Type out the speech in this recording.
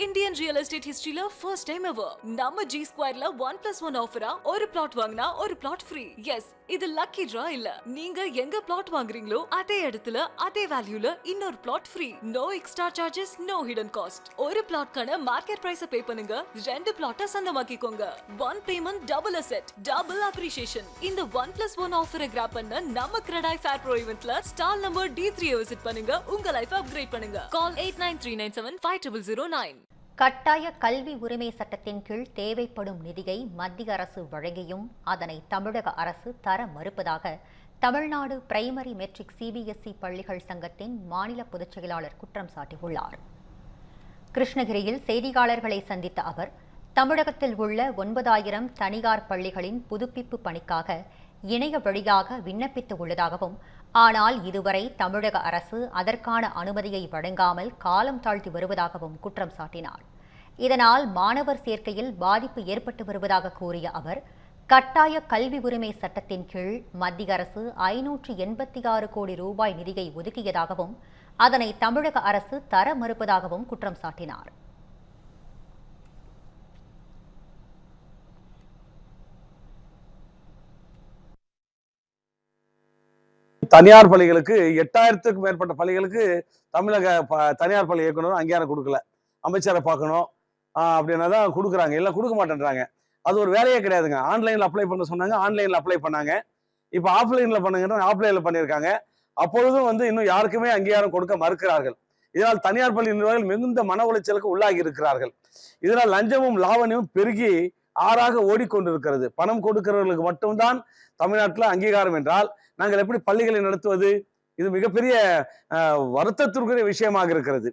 Indian real estate history la first time ever. நம்ம G Square la 1+1 ஆஃபரா ஒரு plot வாங்கினா ஒரு பிளாட் ஃப்ரீ. எஸ், இது லக்கி டிரா இல்ல. நீங்க எங்க பிளாட் வாங்குறீங்களோ அதே இடத்துல அதே வேல்யூல இன்னொரு plot free. No extra charges, no hidden cost. ஒரு பிளாட்கான மார்க்கெட் பிரைஸ பே பண்ணுங்க, ரெண்டு பிளாட்ட சொந்தமாக்கிக்கோங்க. One payment double asset, double appreciation. இந்த 1+1 ஆஃபரை கிராப் பண்ண நம்ம கிரடாய் ஃபேர் ப்ரோ ஈவென்ட்ல ஸ்டால் நம்பர் D3 விசிட் பண்ணுங்க, உங்க லைஃப் அப்கிரேட் பண்ணுங்க. கால் 8939750009. கட்டாய கல்வி உரிமை சட்டத்தின் கீழ் தேவைப்படும் நிதியை மத்திய அரசு வழங்கியும் அதனை தமிழக அரசு தர மறுப்பதாக தமிழ்நாடு பிரைமரி மெட்ரிக் CBSE பள்ளிகள் சங்கத்தின் மாநில பொதுச் செயலாளர் குற்றம் சாட்டியுள்ளார். கிருஷ்ணகிரியில் செய்தியாளர்களை சந்தித்த அவர், தமிழகத்தில் உள்ள 9000 தனியார் பள்ளிகளின் புதுப்பிப்பு பணிக்காக இணைய வழியாக விண்ணப்பித்து உள்ளதாகவும், ஆனால் இதுவரை தமிழக அரசு அதற்கான அனுமதியை வழங்காமல் காலம் தாழ்த்தி வருவதாகவும் குற்றம் சாட்டினார். இதனால் மாணவர் சேர்க்கையில் பாதிப்பு ஏற்பட்டு வருவதாக கூறிய அவர், கட்டாய கல்வி உரிமை சட்டத்தின் கீழ் மத்திய அரசு 586 கோடி ரூபாய் நிதியை ஒதுக்கியதாகவும் அதனை தமிழக அரசு தர மறுப்பதாகவும் குற்றம் சாட்டினார். தனியார் பள்ளிகளுக்கு 8000க்கும் மேற்பட்ட பள்ளிகளுக்கு தமிழக தனியார் பள்ளி இயக்குனர் அங்கீகாரம் கொடுக்கல. அமைச்சரை பார்க்கணும் அப்படின்னா தான் கொடுக்குறாங்க, இல்லை கொடுக்க மாட்டேன்றாங்க. அது ஒரு வேலையே கிடையாதுங்க. ஆன்லைனில் அப்ளை பண்ண சொன்னாங்க, ஆன்லைனில் அப்ளை பண்ணாங்க. இப்போ ஆஃப்லைனில் பண்ணுங்கன்னா ஆஃப்லைனில் பண்ணியிருக்காங்க. அப்பொழுதும் இன்னும் யாருக்குமே அங்கீகாரம் கொடுக்க மறுக்கிறார்கள். இதனால் தனியார் பள்ளி நிர்வாகிகள் மிகுந்த மன உளைச்சலுக்கு உள்ளாகி இருக்கிறார்கள். இதனால் லஞ்சமும் லாவணியும் பெருகி ஆறாக ஓடிக்கொண்டிருக்கிறது. பணம் கொடுக்கிறவர்களுக்கு மட்டும்தான் தமிழ்நாட்டில் அங்கீகாரம் என்றால் நாங்கள் எப்படி பள்ளிகளை நடத்துவது? இது மிகப்பெரிய வருத்தத்திற்குரிய விஷயமாக இருக்கிறது.